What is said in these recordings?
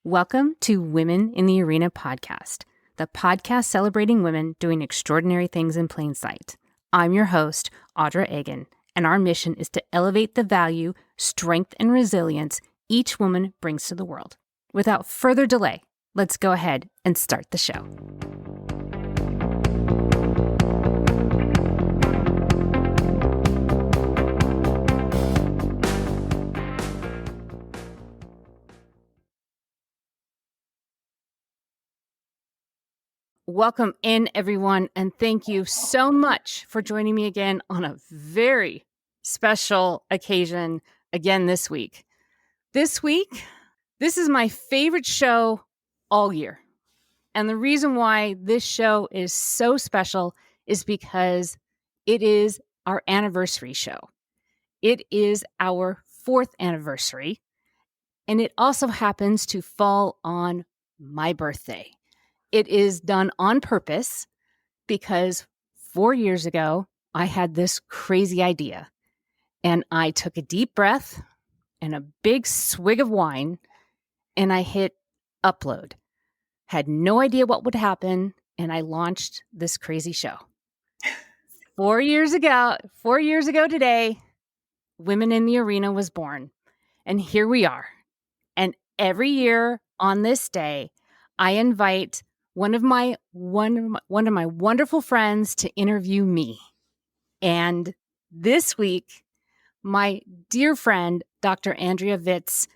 Welcome to Women in the Arena podcast, the podcast celebrating women doing extraordinary things in plain sight. I'm your host, Audra Egan, and our mission is to elevate the value, strength, and resilience each woman brings to the world. Without further delay, let's go ahead and start the show. Welcome in, everyone, and thank you so much for joining me again on a very special occasion again this week. This is my favorite show all year. And the reason why this show is so special is because it is our anniversary show. It is our 4th anniversary, and it also happens to fall on my birthday. It is done on purpose because 4 years ago, I had this crazy idea, and I took a deep breath and a big swig of wine, and I hit upload. Had no idea what would happen, and I launched this crazy show. 4 years ago today, Women in the Arena was born, and here we are. And every year on this day, I invite one of my wonderful friends to interview me. And this week, my dear friend, Dr. Andrea Vitz,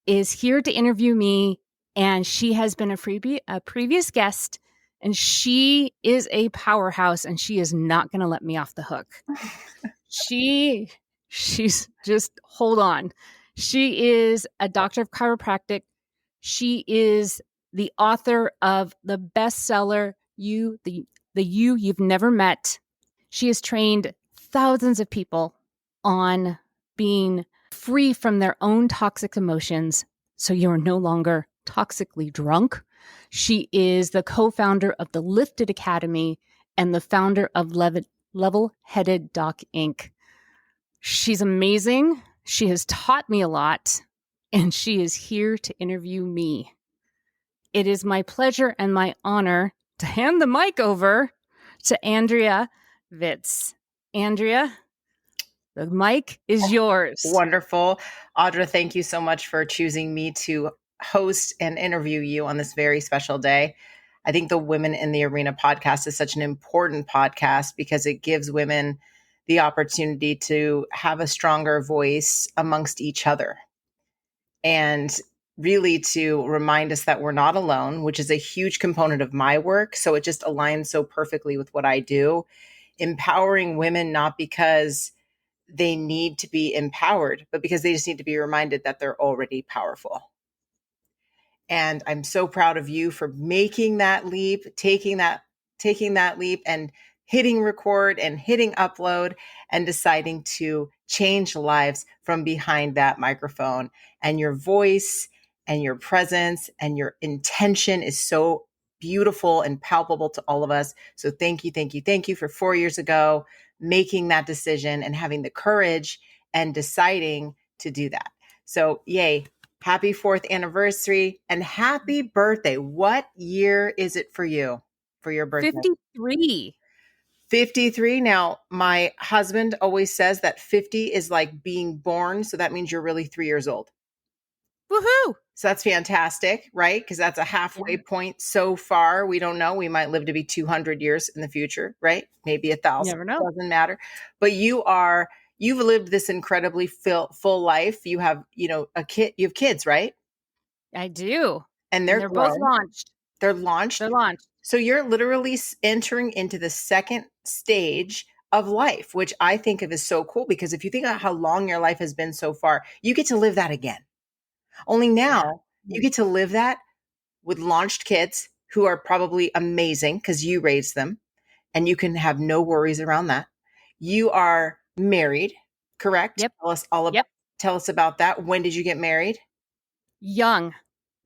is here to interview me, and she has been a previous guest, and she is a powerhouse, and she is not going to let me off the hook. She's just, hold on. She is a doctor of chiropractic. She is the author of the bestseller, the You You've Never Met. She has trained thousands of people on being free from their own toxic emotions, so you're no longer toxically drunk. She is the co-founder of the Lifted Academy and the founder of Level-Headed Doc Inc. She's amazing. She has taught me a lot, and she is here to interview me. It is my pleasure and my honor to hand the mic over to Andrea Vitz. Andrea, the mic is yours. Wonderful. Audra, thank you so much for choosing me to host and interview you on this very special day. I think the Women in the Arena podcast is such an important podcast because it gives women the opportunity to have a stronger voice amongst each other. And really to remind us that we're not alone, which is a huge component of my work. So it just aligns so perfectly with what I do. Empowering women, not because they need to be empowered, but because they just need to be reminded that they're already powerful. And I'm so proud of you for making that leap, taking that leap and hitting record and hitting upload and deciding to change lives from behind that microphone. And your voice and your presence and your intention is so beautiful and palpable to all of us. So thank you for 4 years ago making that decision and having the courage and deciding to do that. So yay, happy 4th anniversary and happy birthday. What year is it for you for your birthday? 53. 53. Now, my husband always says that 50 is like being born. So that means you're really 3 years old. Woohoo! So that's fantastic, right? Because that's a halfway point so far. We don't know. We might live to be 200 years in the future, right? Maybe 1,000. Never know. Doesn't matter. But you've lived this incredibly full life. You have, a kid. You have kids, right? I do. And they're both launched. They're launched. So you're literally entering into the second stage of life, which I think of as so cool because if you think about how long your life has been so far, you get to live that again. Only now you get to live that with launched kids who are probably amazing because you raised them and you can have no worries around that. You are married, correct? Yep. Tell us about that. When did you get married? Young,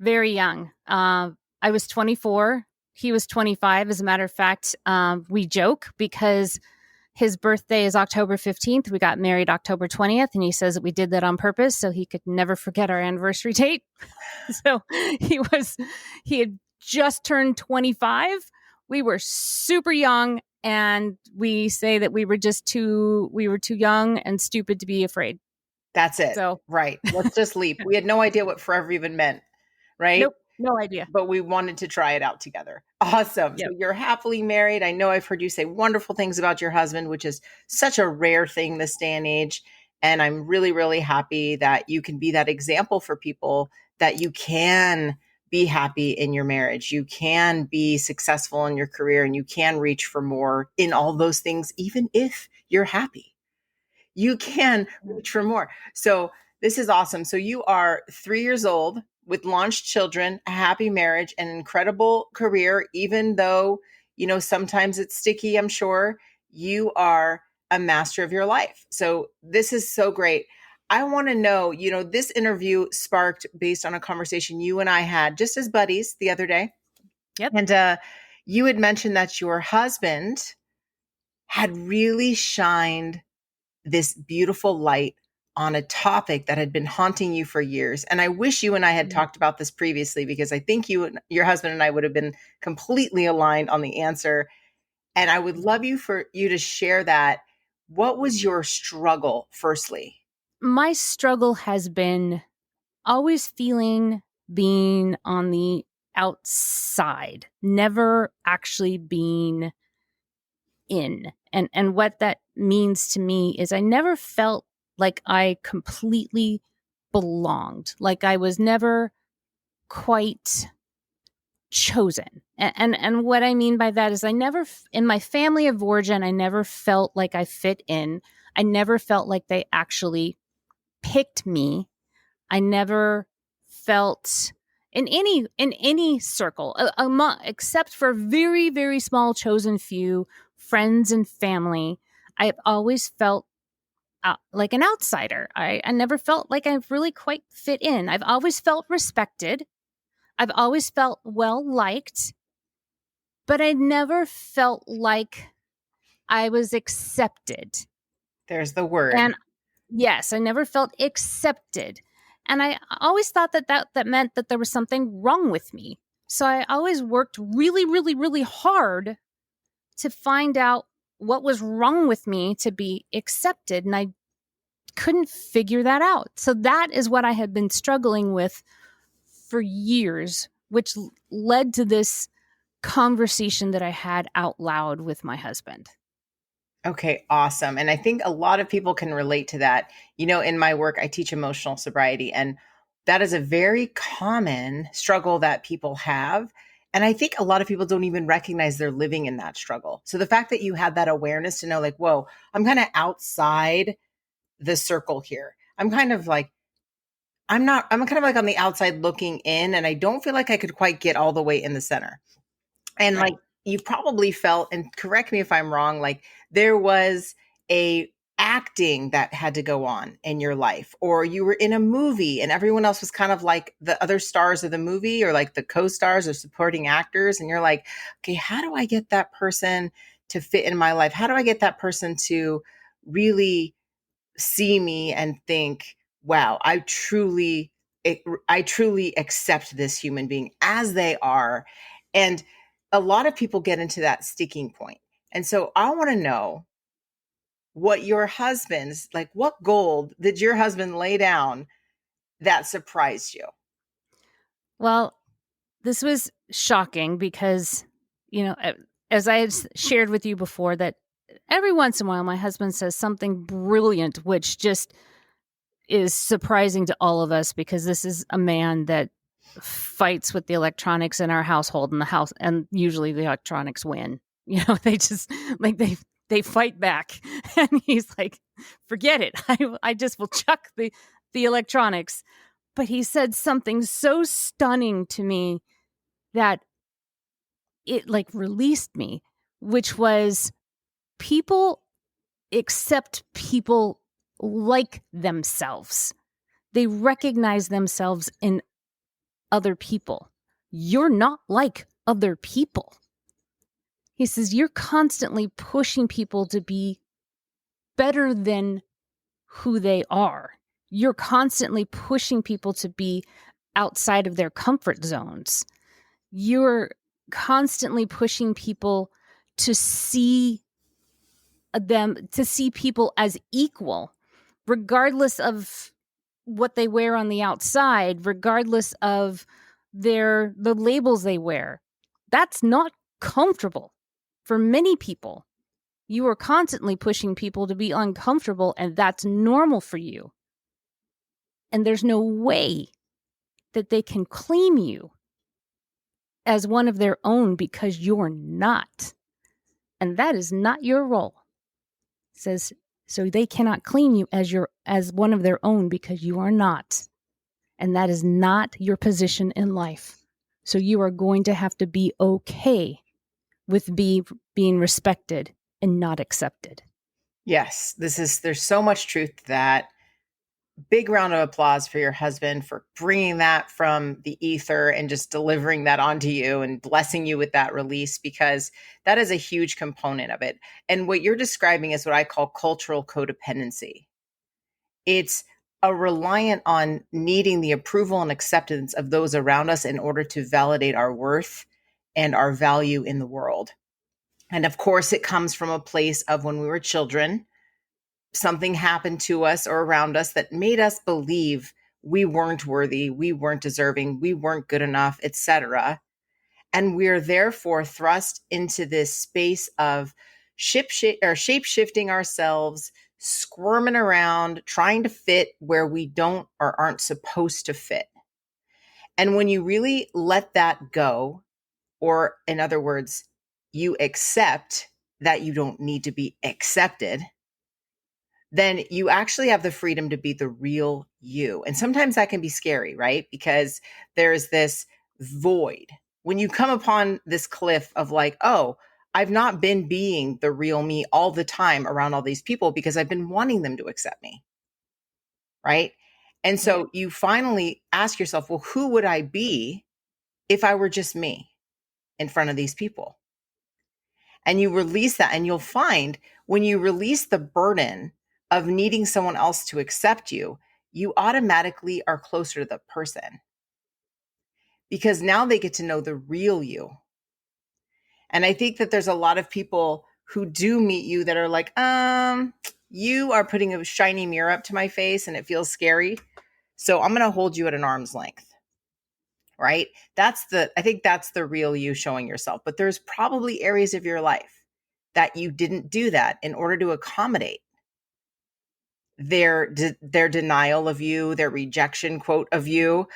very young. I was 24. He was 25. As a matter of fact, we joke because his birthday is October 15th. We got married October 20th, and he says that we did that on purpose so he could never forget our anniversary date. So he had just turned 25. We were super young, and we say that we were too young and stupid to be afraid. That's it. So, right. Let's just leap. We had no idea what forever even meant, right? nope, no idea. But we wanted to try it out together. Awesome. Yep. So you're happily married. I know I've heard you say wonderful things about your husband, which is such a rare thing this day and age. And I'm really, really happy that you can be that example for people that you can be happy in your marriage. You can be successful in your career and you can reach for more in all those things, even if you're happy. You can reach for more. So this is awesome. So you are 3 years old with launched children, a happy marriage, an incredible career, even though, sometimes it's sticky, I'm sure. You are a master of your life. So this is so great. I want to know, this interview sparked based on a conversation you and I had just as buddies the other day. Yep. And you had mentioned that your husband had really shined this beautiful light on a topic that had been haunting you for years. And I wish you and I had talked about this previously, because I think your husband and I would have been completely aligned on the answer. And I would love for you to share that. What was your struggle, firstly? My struggle has been always being on the outside, never actually being in. And what that means to me is I never felt like I completely belonged, like I was never quite chosen. And what I mean by that is I never, in my family of origin, I never felt like I fit in. I never felt like they actually picked me. I never felt in any circle, except for very, very small chosen few friends and family, I've always felt like an outsider. I never felt like I really quite fit in. I've always felt respected. I've always felt well liked, but I never felt like I was accepted. There's the word. And yes, I never felt accepted. And I always thought that meant that there was something wrong with me. So I always worked really, really, really hard to find out what was wrong with me to be accepted. And I couldn't figure that out. So that is what I had been struggling with for years, which led to this conversation that I had out loud with my husband. Okay, awesome. And I think a lot of people can relate to that. In my work, I teach emotional sobriety, and that is a very common struggle that people have. And I think a lot of people don't even recognize they're living in that struggle. So the fact that you had that awareness to know, like, whoa, I'm kind of outside the circle here. I'm kind of like on the outside looking in, and I don't feel like I could quite get all the way in the center. And Right. like you probably felt, and correct me if I'm wrong, like there was a acting that had to go on in your life, or you were in a movie and everyone else was kind of like the other stars of the movie, or like the co-stars or supporting actors. And you're like, okay, how do I get that person to fit in my life? How do I get that person to really see me and think, wow, I truly accept this human being as they are. And a lot of people get into that sticking point. And so I want to know what what gold did your husband lay down that surprised you? Well, this was shocking because, as I had shared with you before, that every once in a while my husband says something brilliant, which just is surprising to all of us, because this is a man that fights with the electronics in our household, and the house, and usually the electronics win. They just like they fight back, and he's like, forget it. I just will chuck the electronics. But he said something so stunning to me that it like released me, which was, people accept people like themselves. They recognize themselves in other people. You're not like other people. He says, you're constantly pushing people to be better than who they are. You're constantly pushing people to be outside of their comfort zones. You're constantly pushing people to see people as equal, regardless of what they wear on the outside, regardless of the labels they wear. That's not comfortable for many people. You are constantly pushing people to be uncomfortable, and that's normal for you. And there's no way that they can claim you as one of their own because you're not. And that is not your role. It says, so they cannot claim you as one of their own because you are not. And that is not your position in life. So you are going to have to be okay with being respected and not accepted. Yes, there's so much truth to that. Big round of applause for your husband for bringing that from the ether and just delivering that onto you and blessing you with that release, because that is a huge component of it. And what you're describing is what I call cultural codependency. It's a reliant on needing the approval and acceptance of those around us in order to validate our worth and our value in the world. And of course, it comes from a place of when we were children, something happened to us or around us that made us believe we weren't worthy, we weren't deserving, we weren't good enough, etc. And we're therefore thrust into this space of shape shifting ourselves, squirming around, trying to fit where we don't or aren't supposed to fit. And when you really let that go, or in other words, you accept that you don't need to be accepted, then you actually have the freedom to be the real you. And sometimes that can be scary, right? Because there's this void. When you come upon this cliff of like, oh, I've not been being the real me all the time around all these people because I've been wanting them to accept me, right? And so you finally ask yourself, well, who would I be if I were just me in front of these people? And you release that, and you'll find when you release the burden of needing someone else to accept you, you automatically are closer to the person because now they get to know the real you. And I think that there's a lot of people who do meet you that are like, you are putting a shiny mirror up to my face and it feels scary. So I'm going to hold you at an arm's length. Right? I think that's the real you showing yourself. But there's probably areas of your life that you didn't do that in order to accommodate their denial of you, their rejection quote of you,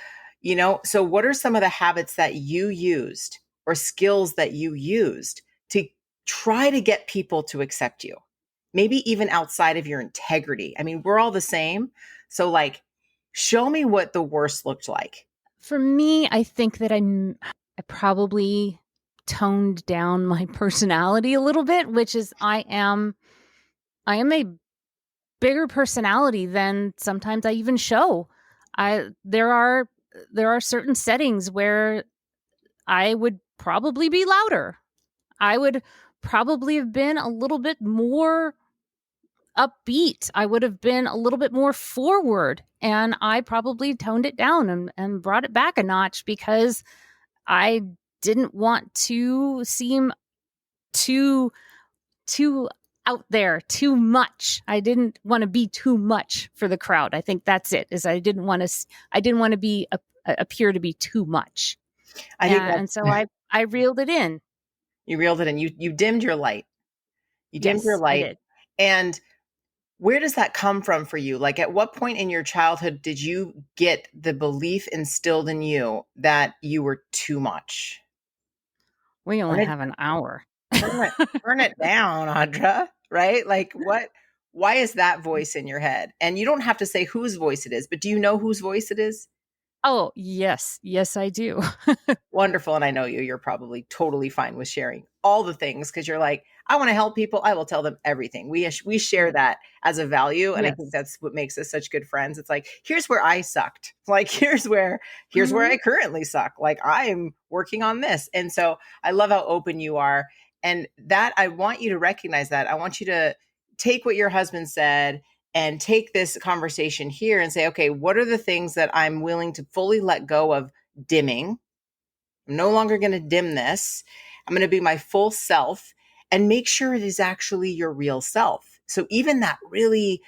So what are some of the habits that you used or skills that you used to try to get people to accept you? Maybe even outside of your integrity. I mean, we're all the same. So like, show me what the worst looked like. For me, I think that I probably toned down my personality a little bit, which is I am a bigger personality than sometimes I even show. There are certain settings where I would probably be louder. I would probably have been a little bit more upbeat. I would have been a little bit more forward, and I probably toned it down and brought it back a notch because I didn't want to seem too out there, too much. I didn't want to be too much for the crowd. I think that's it. Is I didn't want to be appear to be too much. And so I reeled it in. You reeled it in. You dimmed your light. You dimmed your Yes, I light. did. And where does that come from for you? Like, at what point in your childhood did you get the belief instilled in you that you were too much? We only have an hour. Turn it down, Audra, right? Like, why is that voice in your head? And you don't have to say whose voice it is, but do you know whose voice it is? Oh, yes. Yes, I do. Wonderful. And I know you're probably totally fine with sharing all the things because you're like, I want to help people. I will tell them everything. We share that as a value. And I think that's what makes us such good friends. It's like, here's where I sucked. Like, here's where I currently suck. Like, I'm working on this. And so I love how open you are. And that I want you to recognize that. I want you to take what your husband said and take this conversation here and say, okay, what are the things that I'm willing to fully let go of dimming? I'm no longer going to dim this. I'm going to be my full self and make sure it is actually your real self. So even that really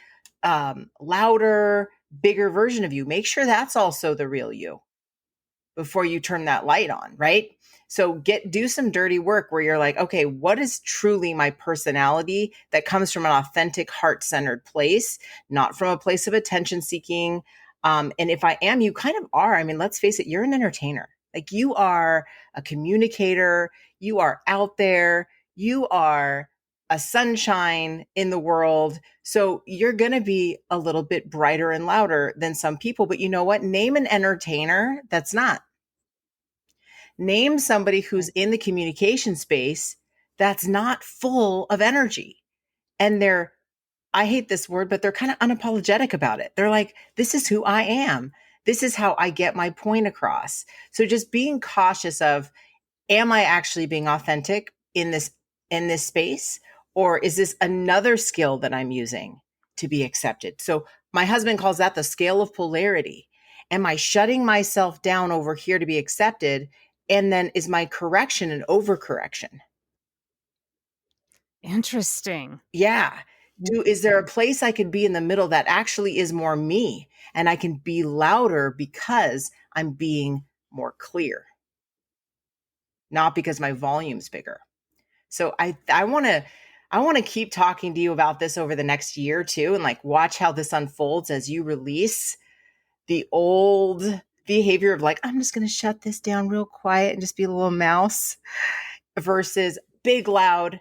louder, bigger version of you, make sure that's also the real you before you turn that light on, right? So do some dirty work where you're like, okay, what is truly my personality that comes from an authentic, heart-centered place, not from a place of attention seeking. And if I am, you kind of are. I mean, let's face it, you're an entertainer. Like you are a communicator, you are out there, you are a sunshine in the world. So you're going to be a little bit brighter and louder than some people. But you know what? Name an entertainer that's not. Name somebody who's in the communication space that's not full of energy. And I hate this word, but they're kind of unapologetic about it. They're like, this is who I am. This is how I get my point across. So just being cautious of, am I actually being authentic in this space? Or is this another skill that I'm using to be accepted? So my husband calls that the scale of polarity. Am I shutting myself down over here to be accepted? And then is my correction an overcorrection? Interesting. Yeah. Is there a place I could be in the middle that actually is more me and I can be louder because I'm being more clear, not because my volume's bigger? So I want to keep talking to you about this over the next year or two and like watch how this unfolds as you release the old behavior of like, I'm just going to shut this down real quiet and just be a little mouse versus big loud,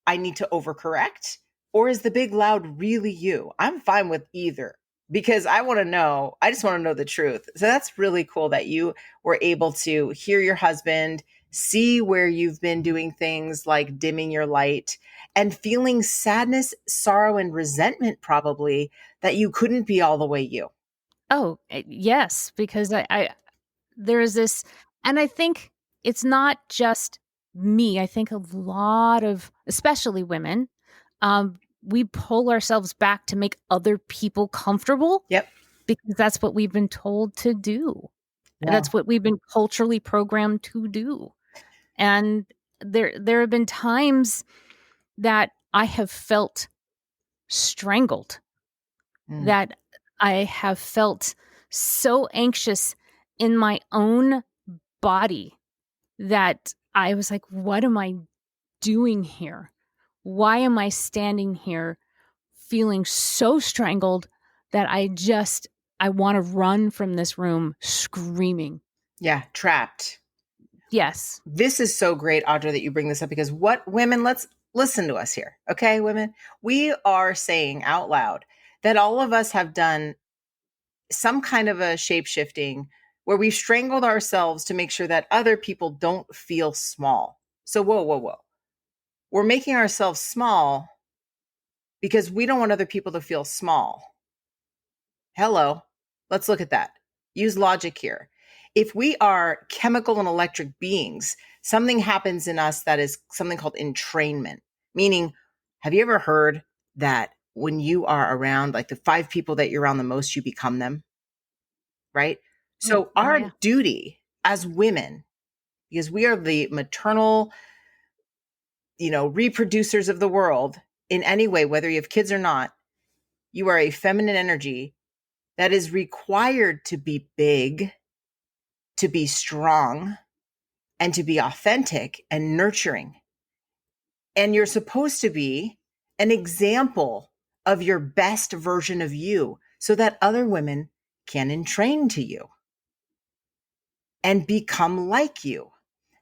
I need to overcorrect? Or is the big loud really you? I'm fine with either because I just want to know the truth. So that's really cool that you were able to hear your husband, see where you've been doing things like dimming your light and feeling sadness, sorrow, and resentment probably that you couldn't be all the way you. Oh, yes, because I there is this, and I think it's not just me. I think a lot of, especially women, we pull ourselves back to make other people comfortable Yep. because that's what we've been told to do. And Yeah. that's what we've been culturally programmed to do. And there have been times that I have felt strangled, Mm. that I have felt so anxious in my own body that I was like, what am I doing here? Why am I standing here feeling so strangled that I want to run from this room screaming? Yeah. Trapped. Yes. This is so great, Audra, that you bring this up because what women, let's listen to us here. Okay, women, we are saying out loud that all of us have done some kind of a shape shifting where we've strangled ourselves to make sure that other people don't feel small. So, whoa, whoa, whoa. We're making ourselves small because we don't want other people to feel small. Hello, let's look at that. Use logic here. If we are chemical and electric beings, something happens in us that is something called entrainment. Meaning, have you ever heard that when you are around like the 5 people that you're around the most, you become them? Right? So, Oh our yeah. duty as women, because we are the maternal, reproducers of the world in any way, whether you have kids or not, you are a feminine energy that is required to be big, to be strong, and to be authentic and nurturing. And you're supposed to be an example of your best version of you so that other women can entrain to you and become like you.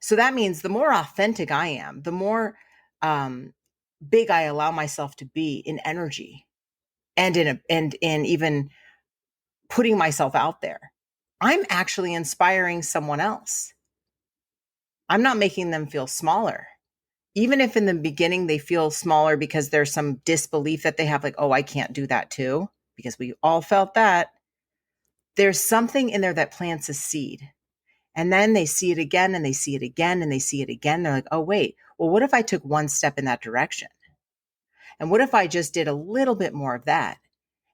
So that means the more authentic I am, the more um, big I allow myself to be in energy and in even putting myself out there. I'm actually inspiring someone else. I'm not making them feel smaller. Even if in the beginning they feel smaller because there's some disbelief that they have, like, oh, I can't do that too, because we all felt that. There's something in there that plants a seed. And then they see it again and they see it again and they see it again. They're like, oh, wait, well, what if I took one step in that direction? And what if I just did a little bit more of that?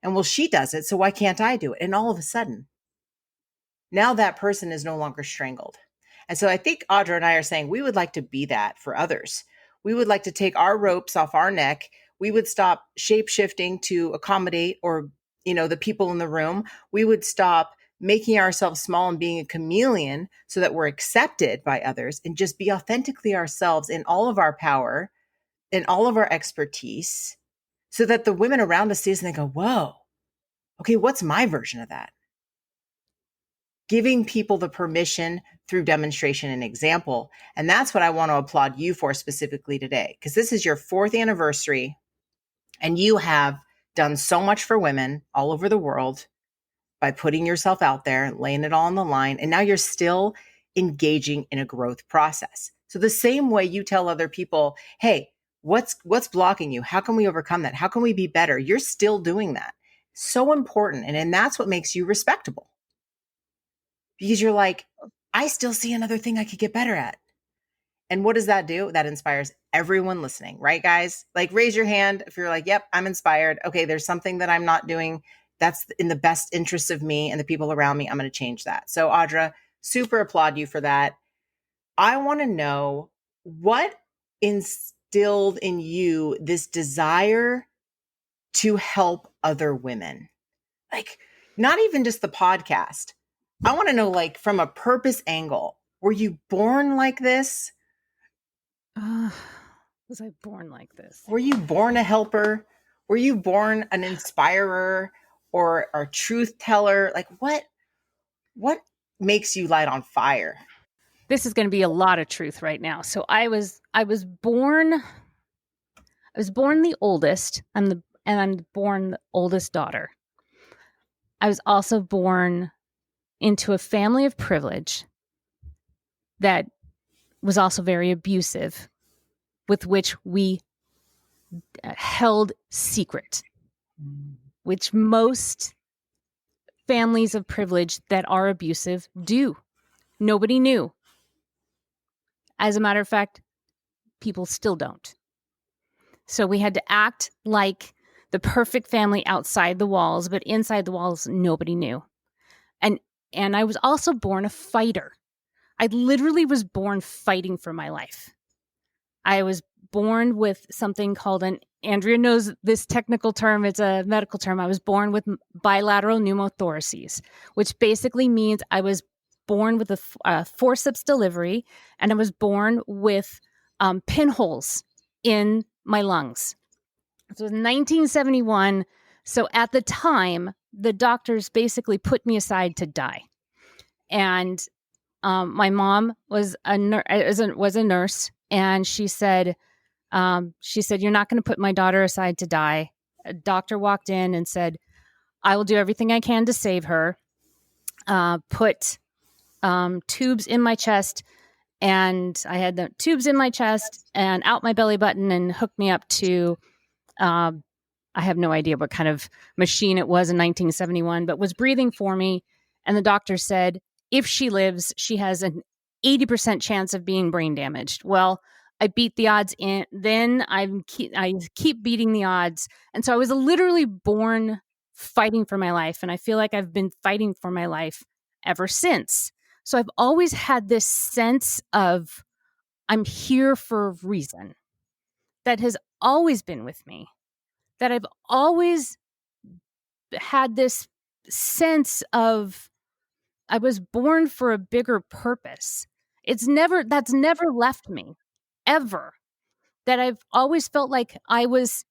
And well, she does it, so why can't I do it? And all of a sudden, now that person is no longer strangled. And so I think Audra and I are saying we would like to be that for others. We would like to take our ropes off our neck. We would stop shape shifting to accommodate or, the people in the room. We would stop making ourselves small and being a chameleon so that we're accepted by others and just be authentically ourselves in all of our power, in all of our expertise, so that the women around us see us and they go, whoa, okay, what's my version of that? Giving people the permission through demonstration and example. And that's what I want to applaud you for specifically today, because this is your 4th anniversary and you have done so much for women all over the world by putting yourself out there, laying it all on the line. And now you're still engaging in a growth process. So the same way you tell other people, hey, what's blocking you? How can we overcome that? How can we be better? You're still doing that. So important. And that's what makes you respectable. Because you're like, I still see another thing I could get better at. And what does that do? That inspires everyone listening, right, guys? Like, raise your hand if you're like, yep, I'm inspired. Okay, there's something that I'm not doing that's in the best interest of me and the people around me. I'm going to change that. So, Audra, super applaud you for that. I want to know what instilled in you this desire to help other women. Like, not even just the podcast. I want to know, like, from a purpose angle, were you born like this? Was I born like this? Were you born a helper? Were you born an inspirer or a truth teller? Like, what makes you light on fire? This is going to be a lot of truth right now. So I was born the oldest. I'm born the oldest daughter. I was also born into a family of privilege that was also very abusive, with which we held secret, which most families of privilege that are abusive do. Nobody knew. As a matter of fact, people still don't. So we had to act like the perfect family outside the walls, but inside the walls, nobody knew. And I was also born a fighter. I literally was born fighting for my life. I was born with something called Andrea knows this technical term. It's a medical term. I was born with bilateral pneumothoraces, which basically means I was born with a forceps delivery, and I was born with pinholes in my lungs. So it was 1971. So at the time, the doctors basically put me aside to die. And my mom was a nurse, and she said, "You're not going to put my daughter aside to die." A doctor walked in and said, "I will do everything I can to save her." Put tubes in my chest, and I had the tubes in my chest and out my belly button, and hooked me up to. I have no idea what kind of machine it was in 1971, but was breathing for me. And the doctor said, if she lives, she has an 80% chance of being brain damaged. Well, I beat the odds in. Then I keep beating the odds. And so I was literally born fighting for my life. And I feel like I've been fighting for my life ever since. So I've always had this sense of I'm here for a reason that has always been with me. That I've always had this sense of I was born for a bigger purpose. That's never left me, ever. That I've always felt like I was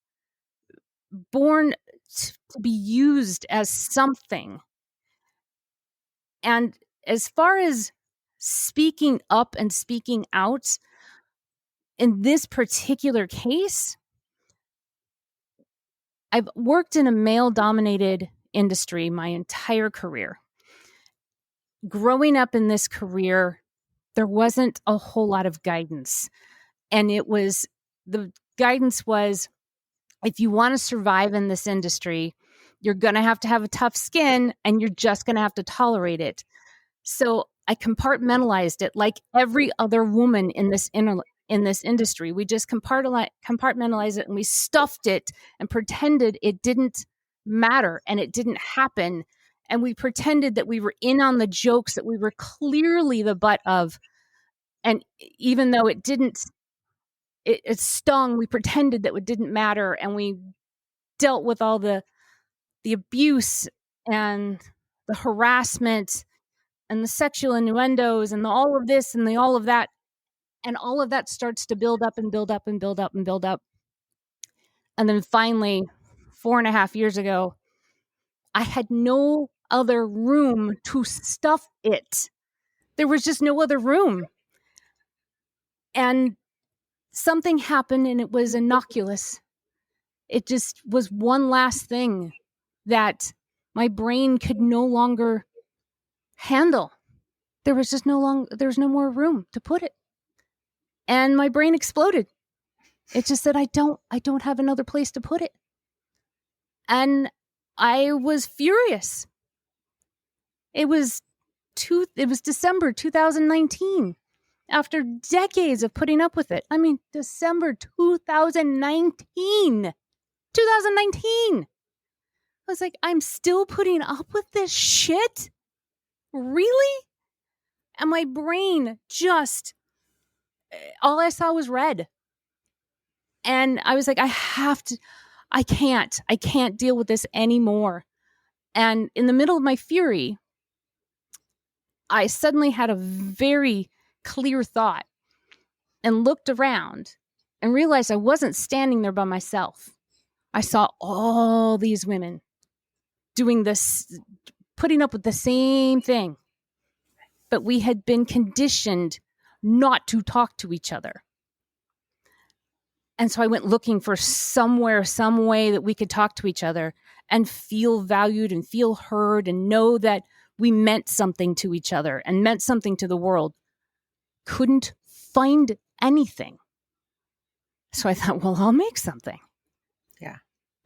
born to be used as something. And as far as speaking up and speaking out, in this particular case, I've worked in a male-dominated industry my entire career. Growing up in this career, there wasn't a whole lot of guidance. And the guidance was, if you want to survive in this industry, you're going to have a tough skin, and you're just going to have to tolerate it. So I compartmentalized it like every other woman in this in this industry. We just compartmentalized it and we stuffed it and pretended it didn't matter and it didn't happen. And we pretended that we were in on the jokes that we were clearly the butt of. And even though it didn't, it stung, we pretended that it didn't matter. And we dealt with all the abuse and the harassment and the sexual innuendos and all of this and all of that. And all of that starts to build up and build up and build up and build up. And then finally, 4.5 years ago, I had no other room to stuff it. There was just no other room. And something happened and it was innocuous. It just was one last thing that my brain could no longer handle. There was no more room to put it. And my brain exploded. It just said, I don't have another place to put it. And I was furious. It was December 2019. After decades of putting up with it. I mean, December 2019. 2019. I was like, I'm still putting up with this shit? Really? And my brain just, all I saw was red. And I was like, I can't deal with this anymore. And in the middle of my fury, I suddenly had a very clear thought and looked around and realized I wasn't standing there by myself. I saw all these women doing this, putting up with the same thing. But we had been conditioned not to talk to each other. And so I went looking for somewhere, some way that we could talk to each other and feel valued and feel heard and know that we meant something to each other and meant something to the world. Couldn't find anything. So I thought, well, I'll make something. Yeah.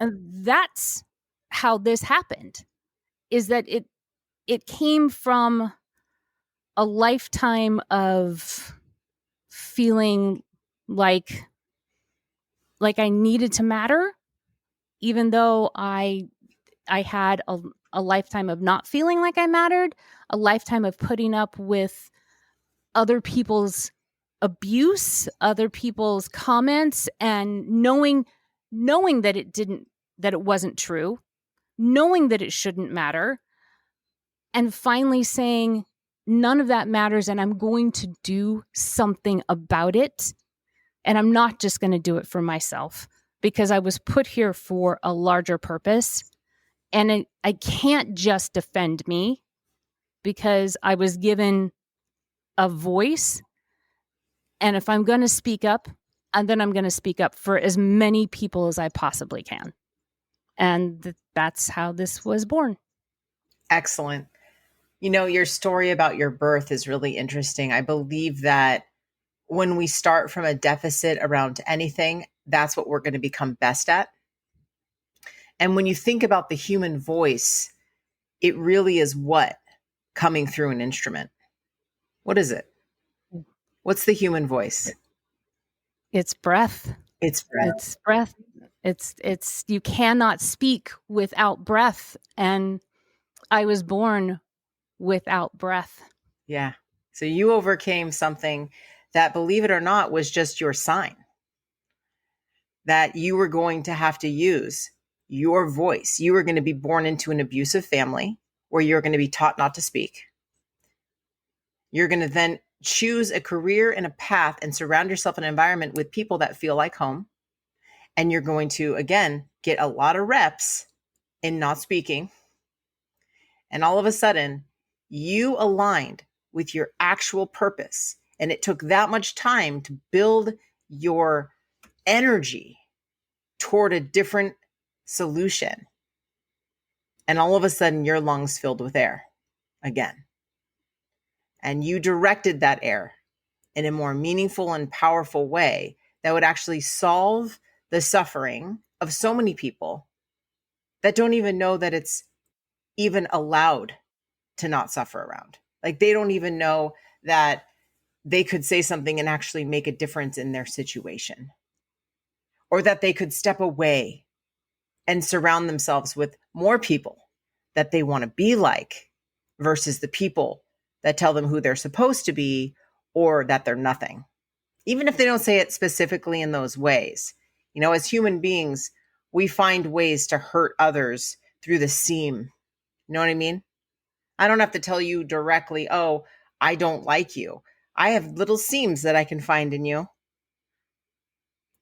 And that's how this happened, is that it came from a lifetime of feeling like I needed to matter, even though I had a lifetime of not feeling like I mattered, a lifetime of putting up with other people's abuse, other people's comments, and knowing that it wasn't true, knowing that it shouldn't matter, and finally saying, none of that matters, and I'm going to do something about it. And I'm not just going to do it for myself, because I was put here for a larger purpose. And I can't just defend me, because I was given a voice. And if I'm going to speak up, and then I'm going to speak up for as many people as I possibly can. And that's how this was born. Excellent. You know, your story about your birth is really interesting. I believe that when we start from a deficit around anything, that's what we're going to become best at. And when you think about the human voice, it really is what? Coming through an instrument. What is it? What's the human voice? It's breath. It's breath. It's breath. It's you cannot speak without breath. And I was born without breath. Yeah. So you overcame something that, believe it or not, was just your sign that you were going to have to use your voice. You were going to be born into an abusive family where you're going to be taught not to speak. You're going to then choose a career and a path and surround yourself in an environment with people that feel like home. And you're going to, again, get a lot of reps in not speaking. And all of a sudden, you aligned with your actual purpose. And it took that much time to build your energy toward a different solution. And all of a sudden, your lungs filled with air again. And you directed that air in a more meaningful and powerful way that would actually solve the suffering of so many people that don't even know that it's even allowed to not suffer around. Like, they don't even know that they could say something and actually make a difference in their situation, or that they could step away and surround themselves with more people that they want to be like versus the people that tell them who they're supposed to be or that they're nothing. Even if they don't say it specifically in those ways. You know, as human beings, we find ways to hurt others through the seam. You know what I mean? I don't have to tell you directly, oh, I don't like you. I have little seams that I can find in you.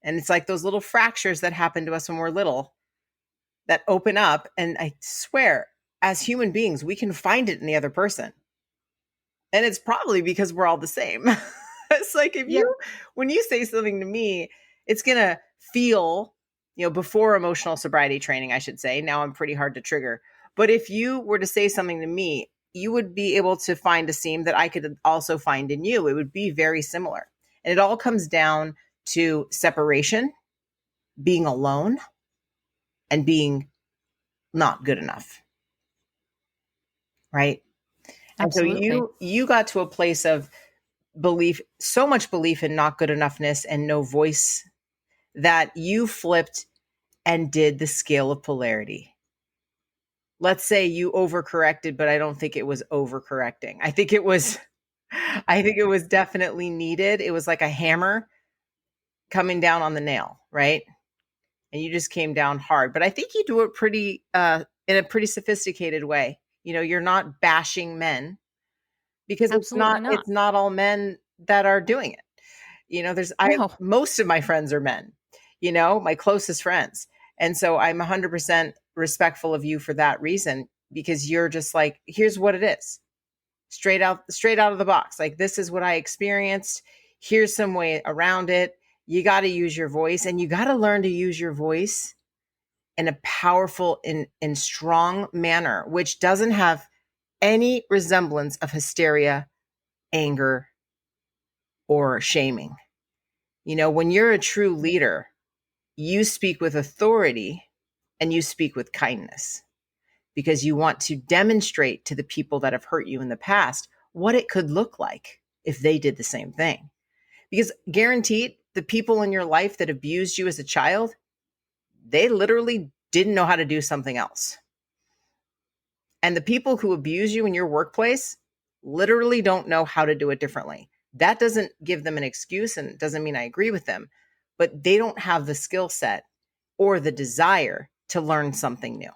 And it's like those little fractures that happen to us when we're little that open up. And I swear, as human beings, we can find it in the other person. And it's probably because we're all the same. It's like when you say something to me, it's going to feel, before emotional sobriety training, I should say. Now I'm pretty hard to trigger. But if you were to say something to me, you would be able to find a seam that I could also find in you. It would be very similar. And it all comes down to separation, being alone, and being not good enough. Right? Absolutely. And so you got to a place of belief, so much belief in not good enoughness and no voice, that you flipped and did the scale of polarity. Let's say you overcorrected, but I don't think it was overcorrecting. I think it was definitely needed. It was like a hammer coming down on the nail, right? And you just came down hard. But I think you do it pretty in a pretty sophisticated way. You're not bashing men, because it's not all men that are doing it. Most of my friends are men, my closest friends. And so I'm 100% respectful of you for that reason, because you're just like, here's what it is. Straight out of the box. Like, this is what I experienced. Here's some way around it. You got to use your voice, and you got to learn to use your voice in a powerful and strong manner, which doesn't have any resemblance of hysteria, anger, or shaming. When you're a true leader, you speak with authority and you speak with kindness, because you want to demonstrate to the people that have hurt you in the past what it could look like if they did the same thing. Because guaranteed, the people in your life that abused you as a child, they literally didn't know how to do something else. And the people who abuse you in your workplace literally don't know how to do it differently. That doesn't give them an excuse, and it doesn't mean I agree with them, but they don't have the skill set or the desire to learn something new.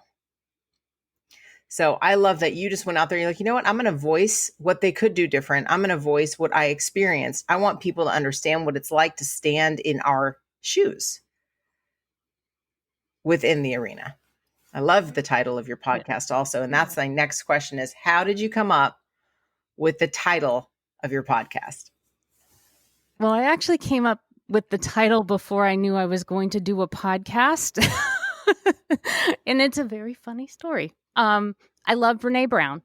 So I love that you just went out there. You're like, you know what? I'm going to voice what they could do different. I'm going to voice what I experienced. I want people to understand what it's like to stand in our shoes within the arena. I love the title of your podcast also. And that's my next question is, how did you come up with the title of your podcast? Well, I actually came up with the title before I knew I was going to do a podcast. And it's a very funny story. I love Brene Brown,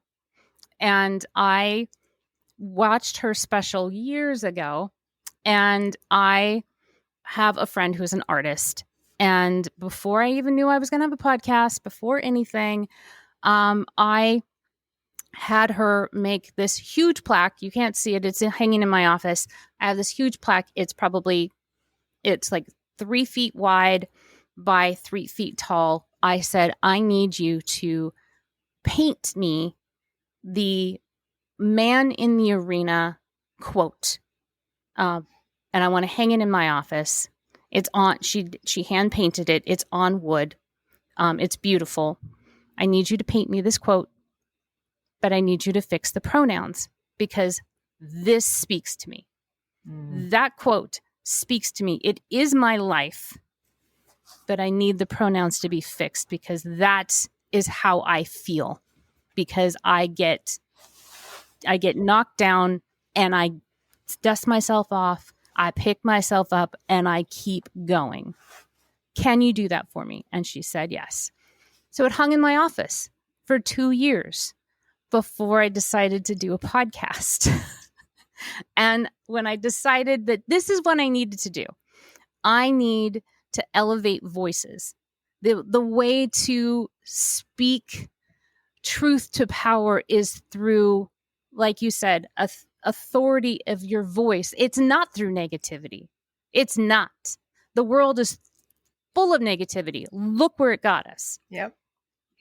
and I watched her special years ago, and I have a friend who's an artist. And before I even knew I was going to have a podcast, before anything, I had her make this huge plaque. You can't see it. It's hanging in my office. I have this huge plaque. It's like 3 feet wide by 3 feet tall. I said, I need you to paint me the man in the arena quote. And I want to hang it in my office. It's on, she hand painted it. It's on wood. It's beautiful. I need you to paint me this quote, but I need you to fix the pronouns, because this speaks to me. That quote speaks to me. It is my life, but I need the pronouns to be fixed, because that is how I feel. Because I get knocked down and I dust myself off. I pick myself up and I keep going. Can you do that for me? And she said yes. So it hung in my office for 2 years before I decided to do a podcast. And when I decided that this is what I needed to do, I need to elevate voices. The way to speak truth to power is through, like you said, authority of your voice. It's not through negativity. It's not. The world is full of negativity. Look where it got us. Yep.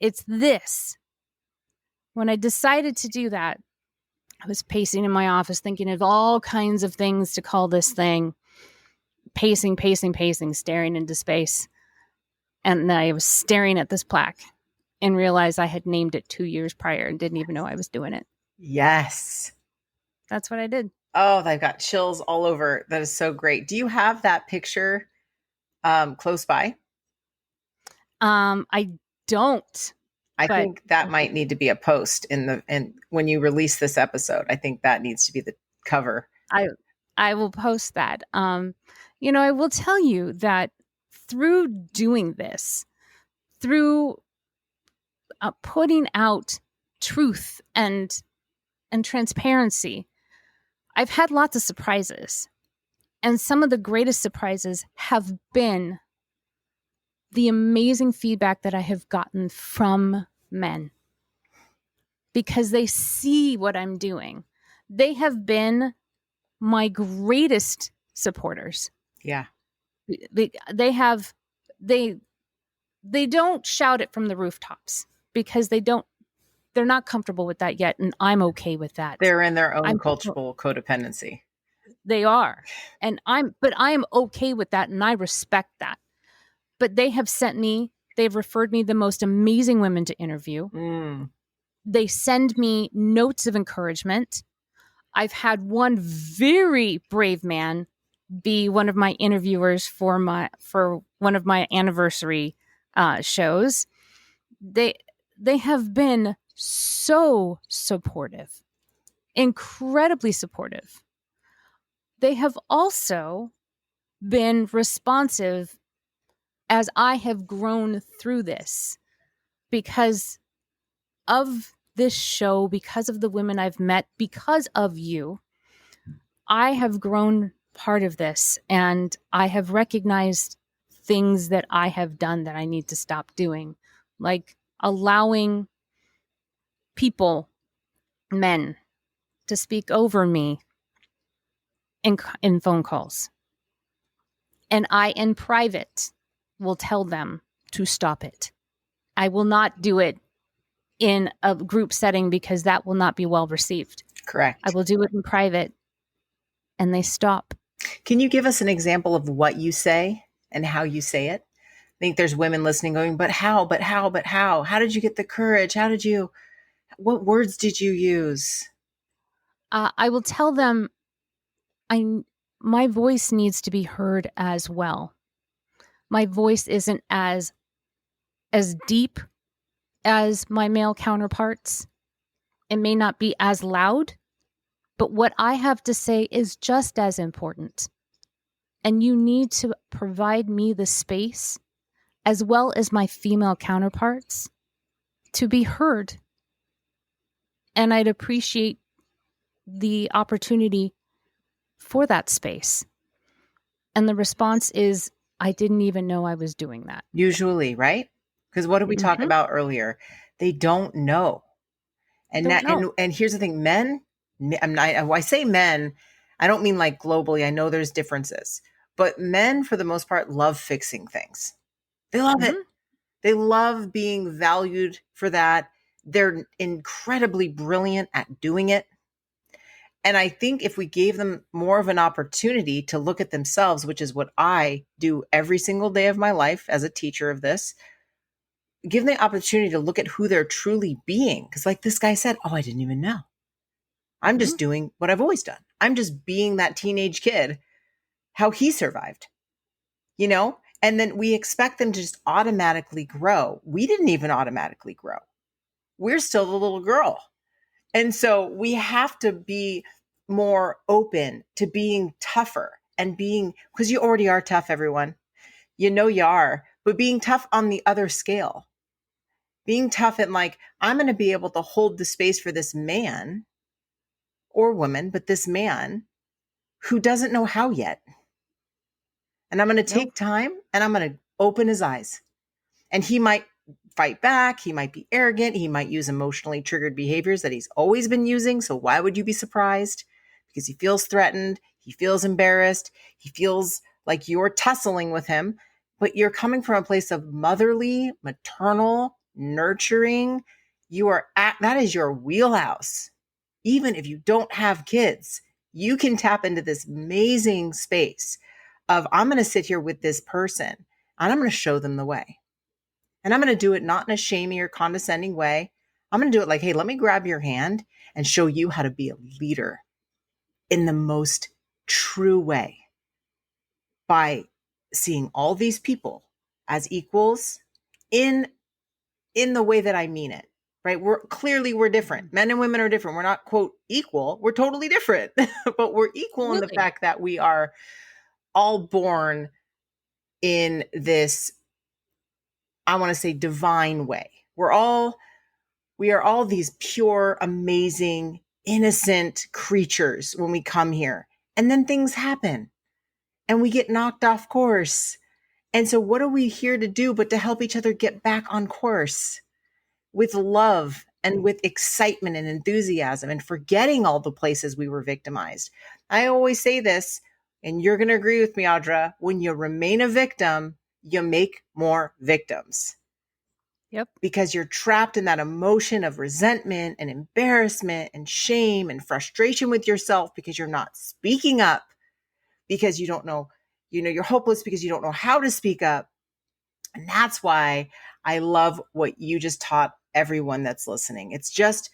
It's this. When I decided to do that, I was pacing in my office thinking of all kinds of things to call this thing. Pacing, staring into space. And then I was staring at this plaque and realized I had named it 2 years prior and didn't even know I was doing it. Yes. That's what I did. Oh, I've got chills all over. That is so great. Do you have that picture close by? I don't. I think that might need to be a post and when you release this episode, I think that needs to be the cover. I will post that. I will tell you that through doing this, through putting out truth and transparency, I've had lots of surprises. And some of the greatest surprises have been the amazing feedback that I have gotten from men, because they see what I'm doing. They have been my greatest supporters. Yeah. They don't shout it from the rooftops because they're not comfortable with that yet, and I'm okay with that. They're in their own cultural codependency. They are. And I am okay with that, and I respect that. But they've referred me the most amazing women to interview. They send me notes of encouragement. I've had one very brave man be one of my interviewers for one of my anniversary shows. They have been so supportive, incredibly supportive. They have also been responsive as I have grown through this, because of this show, because of the women I've met, because of you. I have grown part of this, and I have recognized things that I have done that I need to stop doing, like allowing people, men, to speak over me in phone calls. And I, in private, will tell them to stop it. I will not do it in a group setting because that will not be well received. Correct. I will do it in private, and they stop. Can you give us an example of what you say and how you say it? I think there's women listening going, but how? How did you get the courage? What words did you use? I will tell them my voice needs to be heard as well. My voice isn't as deep as my male counterparts. It may not be as loud, but what I have to say is just as important. And you need to provide me the space, as well as my female counterparts, to be heard. And I'd appreciate the opportunity for that space. And the response is, I didn't even know I was doing that. Usually, right? Because what did we talk about earlier? They don't know. And here's the thing, men, I say men, I don't mean like globally. I know there's differences, but men for the most part love fixing things. They love it. They love being valued for that. They're incredibly brilliant at doing it. And I think if we gave them more of an opportunity to look at themselves, which is what I do every single day of my life as a teacher of this, give them the opportunity to look at who they're truly being. Because like this guy said, I didn't even know. I'm just doing what I've always done. I'm just being that teenage kid, how he survived, And then we expect them to just automatically grow. We didn't even automatically grow. We're still the little girl. And so we have to be more open to being tougher and because you already are tough, everyone. You are, but being tough on the other scale. Being tough and like, I'm going to be able to hold the space for this man or woman, but this man who doesn't know how yet. And I'm going to take time and I'm going to open his eyes. And he might fight back. He might be arrogant. He might use emotionally triggered behaviors that he's always been using. So why would you be surprised? because he feels threatened. He feels embarrassed. He feels like you're tussling with him, but you're coming from a place of motherly, maternal, nurturing. That is your wheelhouse. Even if you don't have kids, you can tap into this amazing space of, I'm going to sit here with this person and I'm going to show them the way. And I'm going to do it not in a shamey or condescending way. I'm going to do it like, hey, let me grab your hand and show you how to be a leader in the most true way by seeing all these people as equals in the way that I mean it. Right? We're different. Men and women are different. We're not, quote, equal. We're totally different, but we're equal in the fact that we are all born in this, I want to say, divine way. We are all these pure, amazing, innocent creatures when we come here. And then things happen and we get knocked off course. And so what are we here to do but to help each other get back on course with love and with excitement and enthusiasm and forgetting all the places we were victimized? I always say this, and you're going to agree with me, Audra, when you remain a victim, you make more victims. Yep. Because you're trapped in that emotion of resentment and embarrassment and shame and frustration with yourself because you're not speaking up, because you don't know, you're hopeless because you don't know how to speak up. And that's why I love what you just taught everyone that's listening. It's just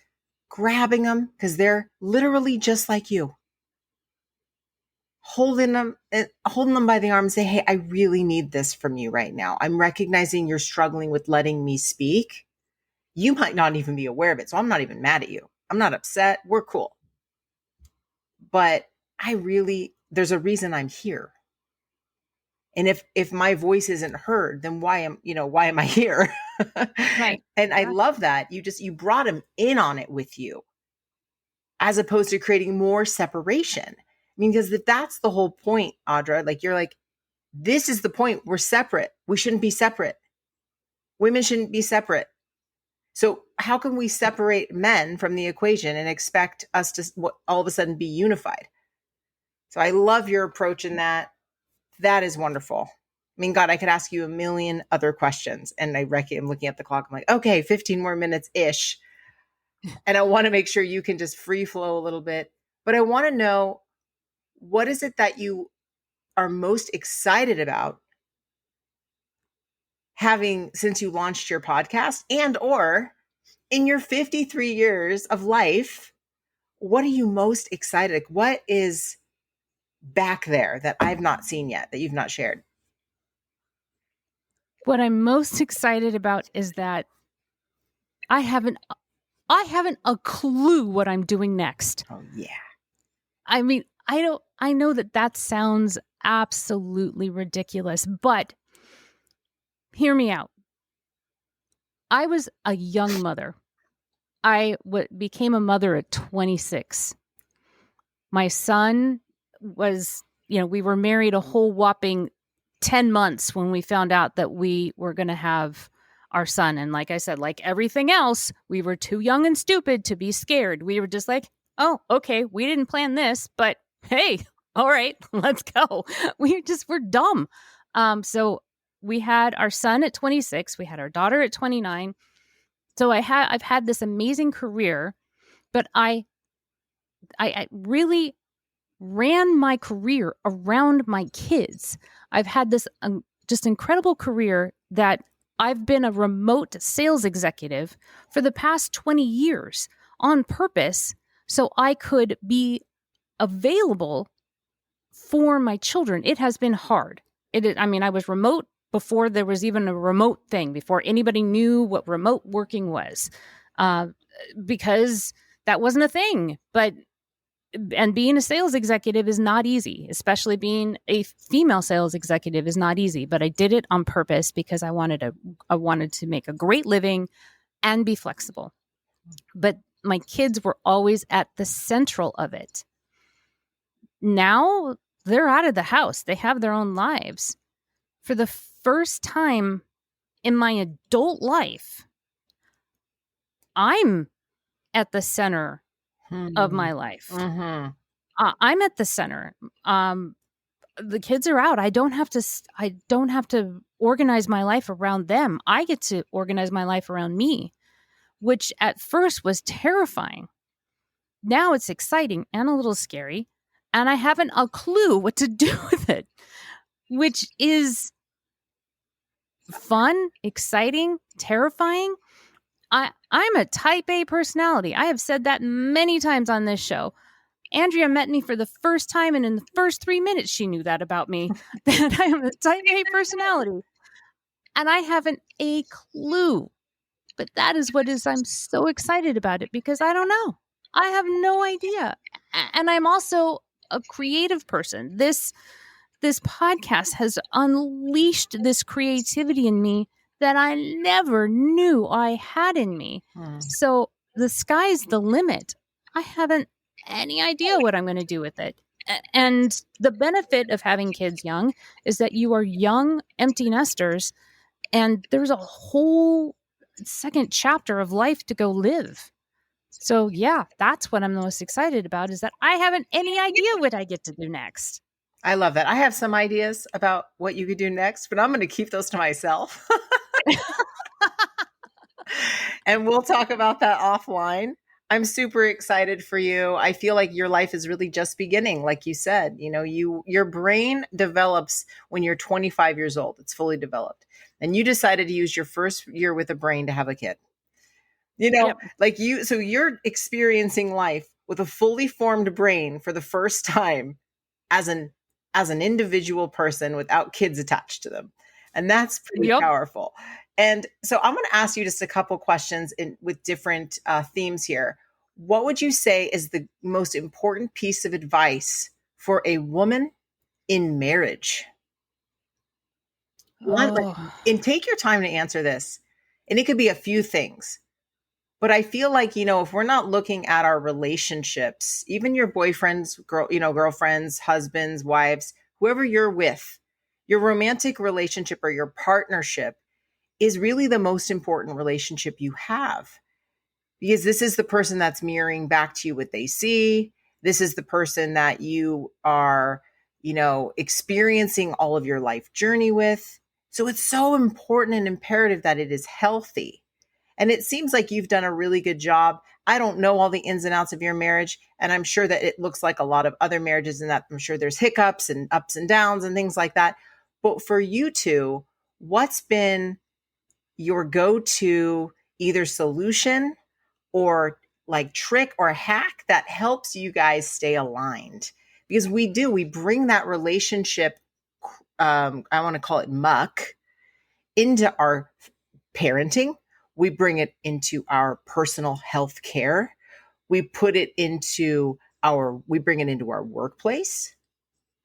grabbing them because they're literally just like you. Holding them by the arm and say, hey, I really need this from you right now. I'm recognizing you're struggling with letting me speak. You might not even be aware of it. So I'm not even mad at you. I'm not upset. We're cool. But there's a reason I'm here. And if my voice isn't heard, then why am I here? Right. And I love that. You brought him in on it with you, as opposed to creating more separation. I mean, because if that's the whole point, Audra, like you're like, this is the point. We're separate. We shouldn't be separate. Women shouldn't be separate. So how can we separate men from the equation and expect us to all of a sudden be unified? So I love your approach in that. That is wonderful. I mean, God, I could ask you a million other questions. And I'm looking at the clock. I'm like, okay, 15 more minutes-ish. And I want to make sure you can just free flow a little bit. But I want to know, what is it that you are most excited about having since you launched your podcast, and or in your 53 years of life? What are you most excited? What is back there that I've not seen yet, that you've not shared? What I'm most excited about is that I haven't a clue what I'm doing next. Oh yeah. I mean, I know that sounds absolutely ridiculous, but hear me out. I was a young mother. I became a mother at 26. My son was, we were married a whole whopping 10 months when we found out that we were going to have our son. And like I said, like everything else, we were too young and stupid to be scared. We were just like, oh, okay, we didn't plan this, but hey, all right, let's go. We're dumb. So we had our son at 26. We had our daughter at 29. So I've had this amazing career, but I really ran my career around my kids. I've had this just incredible career that I've been a remote sales executive for the past 20 years on purpose so I could be available for my children. It has been hard. I was remote before there was even a remote thing, before anybody knew what remote working was, because that wasn't a thing. And being a sales executive is not easy, especially being a female sales executive is not easy. But I did it on purpose because I wanted to make a great living and be flexible. But my kids were always at the central of it. Now they're out of the house. They have their own lives. For the first time in my adult life, I'm at the center of my life. Mm-hmm. I'm at the center. The kids are out. I don't have to organize my life around them. I get to organize my life around me, which at first was terrifying. Now it's exciting and a little scary, and I haven't a clue what to do with it, which is fun, exciting, terrifying. I'm a type A personality. I have said that many times on this show. Andrea met me for the first time, and in the first 3 minutes, she knew that about me, that I am a type A personality. And I haven't a clue. But that is what is, I'm so excited about it because I don't know. I have no idea. And I'm also a creative person. This podcast has unleashed this creativity in me that I never knew I had in me. So the sky's the limit. I haven't any idea what I'm going to do with it. And the benefit of having kids young is that you are young empty nesters, and there's a whole second chapter of life to go live. So yeah, that's what I'm most excited about, is that I haven't any idea what I get to do next. I love that. I have some ideas about what you could do next, but I'm going to keep those to myself. And we'll talk about that offline. I'm super excited for you. I feel like your life is really just beginning. Like you said, your brain develops when you're 25 years old. It's fully developed. And you decided to use your first year with a brain to have a kid. Yep. So you're experiencing life with a fully formed brain for the first time as an individual person without kids attached to them. And that's pretty powerful. And so I'm going to ask you just a couple questions with different themes here. What would you say is the most important piece of advice for a woman in marriage? And take your time to answer this. And it could be a few things. But I feel like, if we're not looking at our relationships, even your boyfriends, girlfriends, husbands, wives, whoever you're with, your romantic relationship or your partnership is really the most important relationship you have, because this is the person that's mirroring back to you what they see. This is the person that you are, experiencing all of your life journey with. So it's so important and imperative that it is healthy. And it seems like you've done a really good job. I don't know all the ins and outs of your marriage, and I'm sure that it looks like a lot of other marriages, and that I'm sure there's hiccups and ups and downs and things like that. But for you two, what's been your go-to either solution or like trick or hack that helps you guys stay aligned? Because we bring that relationship, I want to call it muck, into our parenting. We bring it into our personal health care. We bring it into our workplace.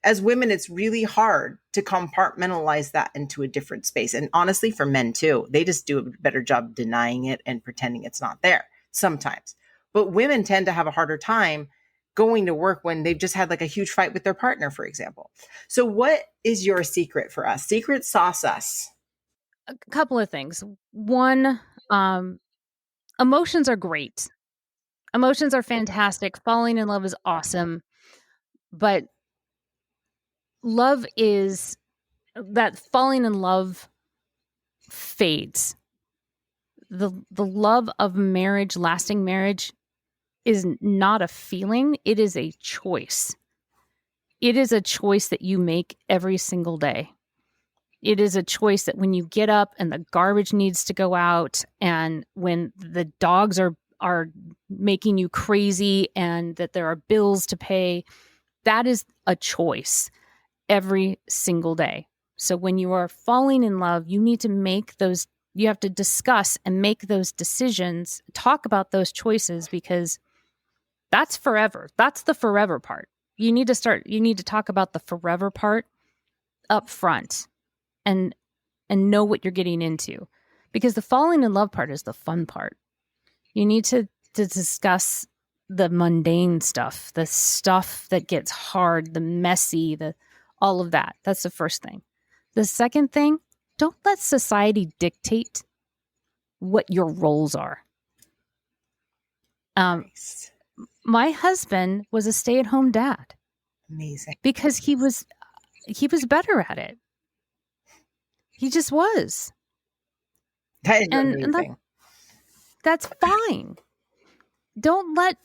As women, it's really hard to compartmentalize that into a different space. And honestly, for men too, they just do a better job denying it and pretending it's not there sometimes. But women tend to have a harder time going to work when they've just had like a huge fight with their partner, for example. So what is your secret for us? Secret sauce us. A couple of things. One, emotions are great. Emotions are fantastic. Falling in love is awesome. But love is that falling in love fades. The love of marriage, lasting marriage, is not a feeling. It is a choice. It is a choice that you make every single day. It is a choice that when you get up and the garbage needs to go out, and when the dogs are making you crazy, and that there are bills to pay, that is a choice every single day. So when you are falling in love, you need to you have to discuss and make those decisions, talk about those choices, because that's forever. That's the forever part. You need to talk about the forever part up front and know what you're getting into, because the falling in love part is the fun part. You need to discuss the mundane stuff, the stuff that gets hard, the messy, all of that. That's the first thing. The second thing, don't let society dictate what your roles are. Nice. my husband was a stay-at-home dad Amazing. because he was better at it. He just was. That is And amazing. that's fine. Don't let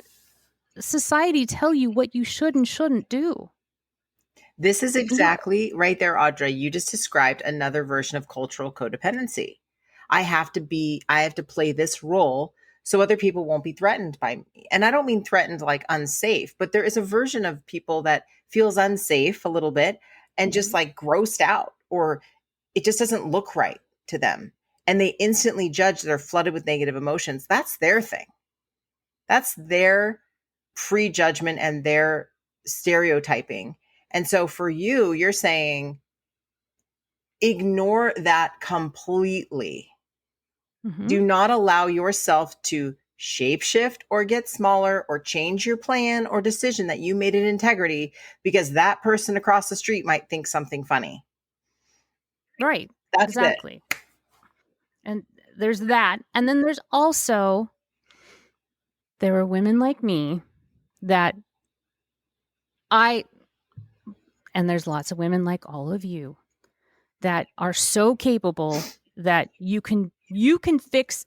society tell you what you should and shouldn't do. This is exactly right there, Audra. You just described another version of cultural codependency. I have to play this role so other people won't be threatened by me. And I don't mean threatened like unsafe, but there is a version of people that feels unsafe a little bit and just like grossed out, or it just doesn't look right to them. And they instantly judge, they're flooded with negative emotions. That's their thing. That's their prejudgment and their stereotyping. And so for you, you're saying ignore that completely. Mm-hmm. Do not allow yourself to shapeshift or get smaller or change your plan or decision that you made in integrity because that person across the street might think something funny. Right. That's exactly. it. And there's that. And then there's also, there are women like me that and there's lots of women like all of you that are so capable that you can fix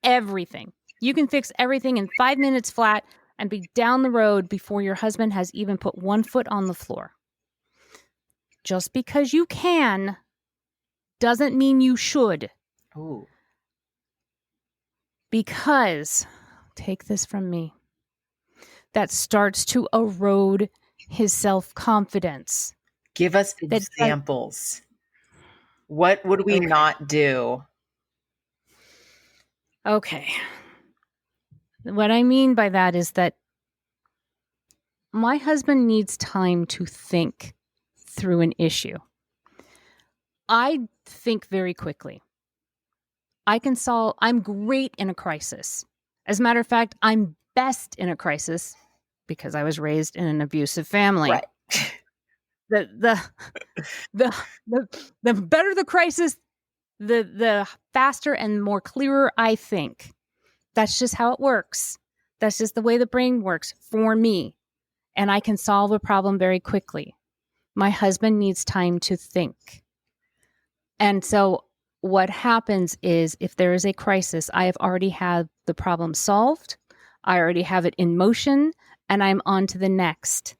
everything. You can fix everything in 5 minutes flat and be down the road before your husband has even put one foot on the floor. Just because you can doesn't mean you should. Ooh. Because, take this from me, that starts to erode his self-confidence. Give us examples. What would we not do? Okay. What I mean by that is that my husband needs time to think through an issue. I think very quickly. I'm great in a crisis. As a matter of fact, I'm best in a crisis because I was raised in an abusive family. Right. The better the crisis, the faster and more clearer I think. That's just how it works. That's just the way the brain works for me. And I can solve a problem very quickly. My husband needs time to think. And so what happens is if there is a crisis, I have already had the problem solved. I already have it in motion and I'm on to the next.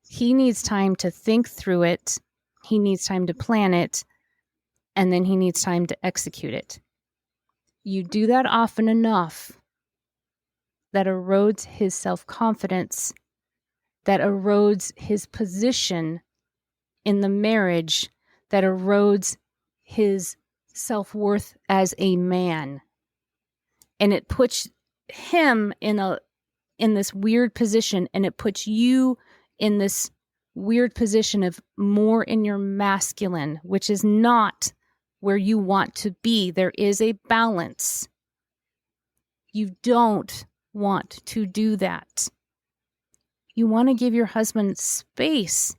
He needs time to think through it. He needs time to plan it. And then he needs time to execute it. You do that often enough, that erodes his self-confidence, that erodes his position in the marriage, that erodes his self-worth as a man. And it puts him in this weird position, and it puts you in this weird position of more in your masculine, which is not where you want to be. There is a balance. You don't want to do that. You want to give your husband space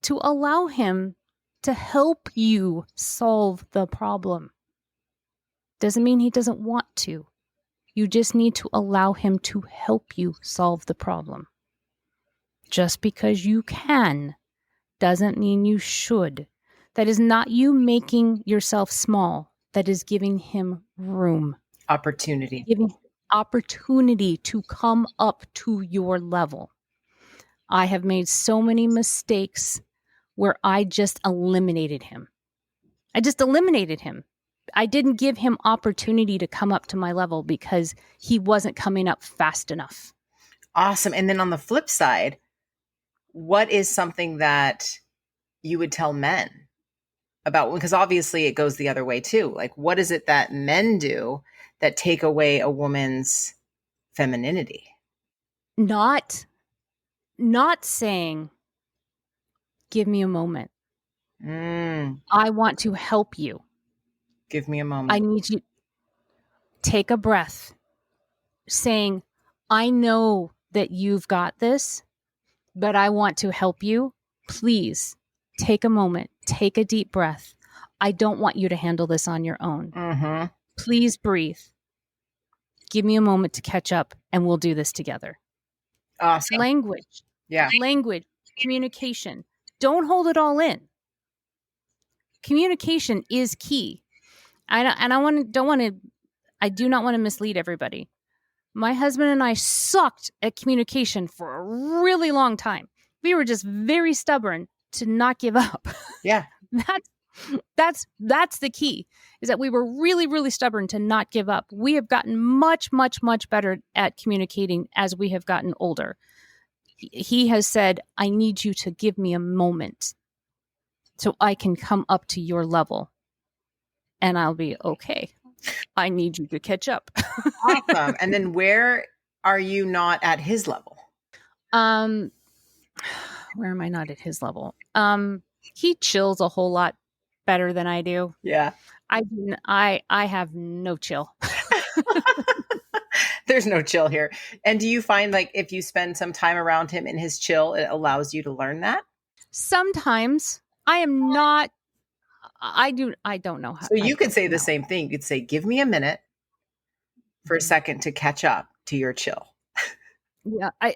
to allow him to help you solve the problem. Doesn't mean he doesn't want to. You just need to allow him to help you solve the problem. Just because you can doesn't mean you should. That is not you making yourself small. That is giving him room. Opportunity. Giving opportunity to come up to your level. I have made so many mistakes where I just eliminated him. I didn't give him opportunity to come up to my level because he wasn't coming up fast enough. Awesome. And then on the flip side, what is something that you would tell men about? Because obviously it goes the other way too. Like, what is it that men do that take away a woman's femininity? Not saying, give me a moment. I want to help you. Give me a moment. I need you. Take a breath. Saying, I know that you've got this, but I want to help you. Please take a moment. Take a deep breath. I don't want you to handle this on your own. Please breathe. Give me a moment to catch up and we'll do this together. Awesome. Language, Yeah. language, communication. Don't hold it all in. Communication is key. I do not want to mislead everybody. My husband and I sucked at communication for a really long time. We were just very stubborn to not give up. Yeah. That's the key, is that we were really, really stubborn to not give up. We have gotten much, much, much better at communicating as we have gotten older. He has said, I need you to give me a moment so I can come up to your level. And I'll be okay. I need you to catch up. Awesome. And then where are you not at his level? Where am I not at his level? He chills a whole lot better than I do. Yeah. I have no chill. There's no chill here. And do you find like if you spend some time around him in his chill, it allows you to learn that? Sometimes I am not. I don't know how. So you could say the same thing. You could say, give me a minute for a second to catch up to your chill. Yeah, I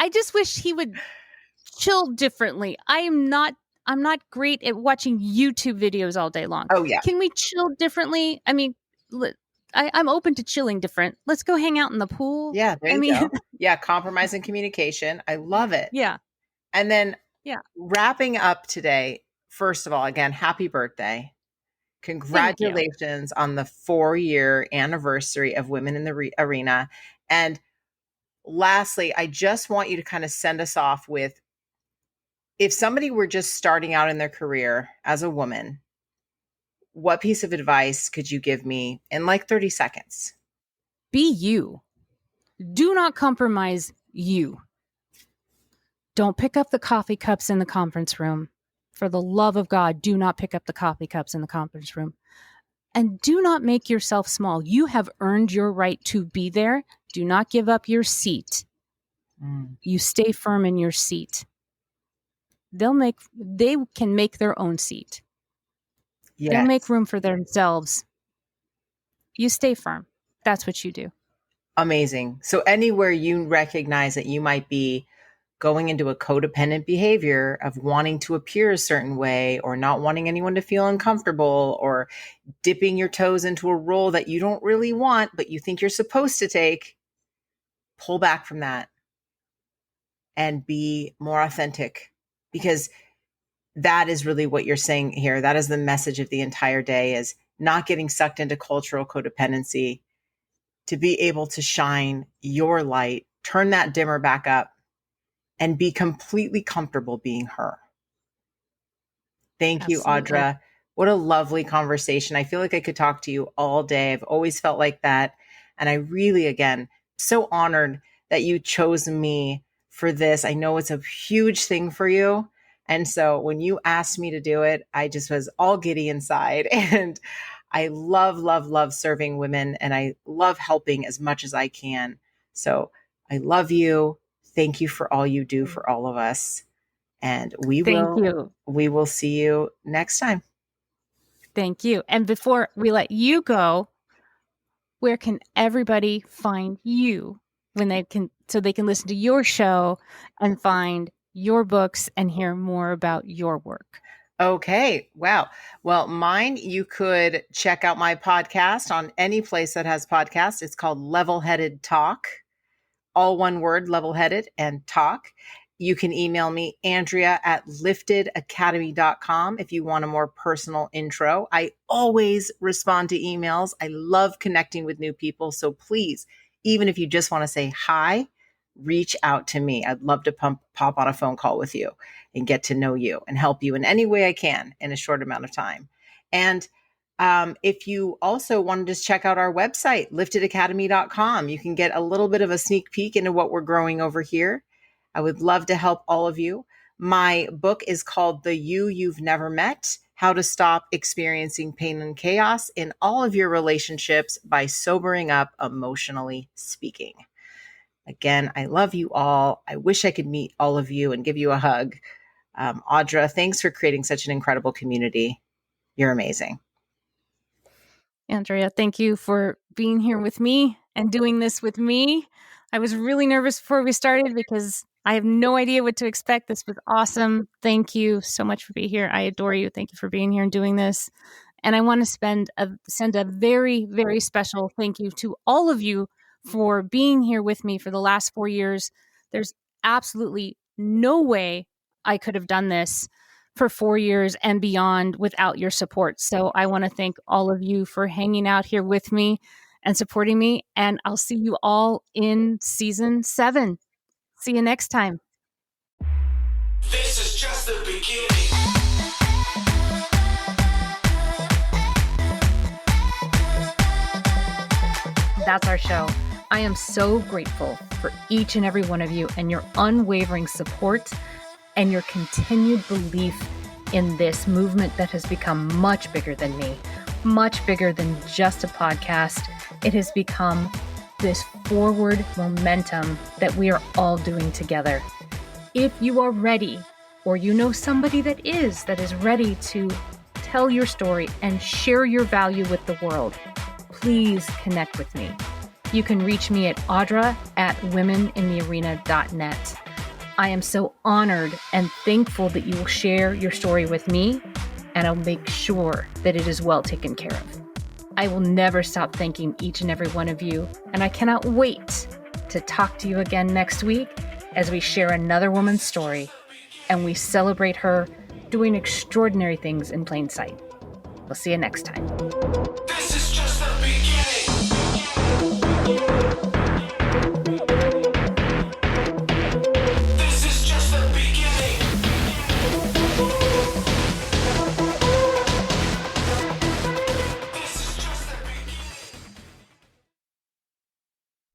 just wish he would chill differently. I'm not great at watching YouTube videos all day long. Oh, yeah. Can we chill differently? I mean, I'm open to chilling different. Let's go hang out in the pool. Yeah, there you go. Yeah, compromise and communication. I love it. Yeah. And then Yeah. wrapping up today, first of all, again, happy birthday. Congratulations on the 4-year anniversary of Women in the Arena. And lastly, I just want you to kind of send us off with, if somebody were just starting out in their career as a woman, what piece of advice could you give me in like 30 seconds? Be you. Do not compromise you. Don't pick up the coffee cups in the conference room. For the love of God, do not pick up the coffee cups in the conference room. And do not make yourself small. You have earned your right to be there. Do not give up your seat. You stay firm in your seat. They can make their own seat. Yes. They'll make room for themselves. You stay firm. That's what you do. Amazing. So anywhere you recognize that you might be going into a codependent behavior of wanting to appear a certain way or not wanting anyone to feel uncomfortable or dipping your toes into a role that you don't really want, but you think you're supposed to take, pull back from that and be more authentic, because that is really what you're saying here. That is the message of the entire day, is not getting sucked into cultural codependency, to be able to shine your light, turn that dimmer back up, and be completely comfortable being her. Thank you, Audra. What a lovely conversation. I feel like I could talk to you all day. I've always felt like that. And I really, again, so honored that you chose me for this. I know it's a huge thing for you. And so when you asked me to do it, I just was all giddy inside. And I love, love, love serving women. And I love helping as much as I can. So I love you. Thank you for all you do for all of us. And we will see you next time. Thank you. And before we let you go, where can everybody find you so they can listen to your show and find your books and hear more about your work? Okay. Wow. Well, mine, you could check out my podcast on any place that has podcasts. It's called Level Headed Talk. All one word, level headed and talk. You can email me, Andrea at liftedacademy.com, if you want a more personal intro. I always respond to emails. I love connecting with new people. So please, even if you just want to say hi, reach out to me. I'd love to pop on a phone call with you and get to know you and help you in any way I can in a short amount of time. And if you also want to just check out our website, liftedacademy.com, you can get a little bit of a sneak peek into what we're growing over here. I would love to help all of you. My book is called The You You've Never Met: How to Stop Experiencing Pain and Chaos in All of Your Relationships by Sobering Up, Emotionally Speaking. Again, I love you all. I wish I could meet all of you and give you a hug. Audra, thanks for creating such an incredible community. You're amazing. Andrea, thank you for being here with me and doing this with me. I was really nervous before we started because I have no idea what to expect. This was awesome. Thank you so much for being here. I adore you. Thank you for being here and doing this. And I want to send a very, very special thank you to all of you for being here with me for the last 4 years. There's absolutely no way I could have done this for 4 years and beyond without your support. So I want to thank all of you for hanging out here with me and supporting me. And I'll see you all in season 7. See you next time. This is just the beginning. That's our show. I am so grateful for each and every one of you and your unwavering support and your continued belief in this movement that has become much bigger than me, much bigger than just a podcast. It has become this forward momentum that we are all doing together. If you are ready, or you know somebody that is ready to tell your story and share your value with the world, please connect with me. You can reach me at audra@womeninthearena.net. I am so honored and thankful that you will share your story with me, and I'll make sure that it is well taken care of. I will never stop thanking each and every one of you, and I cannot wait to talk to you again next week as we share another woman's story and we celebrate her doing extraordinary things in plain sight. We'll see you next time. This is just the beginning.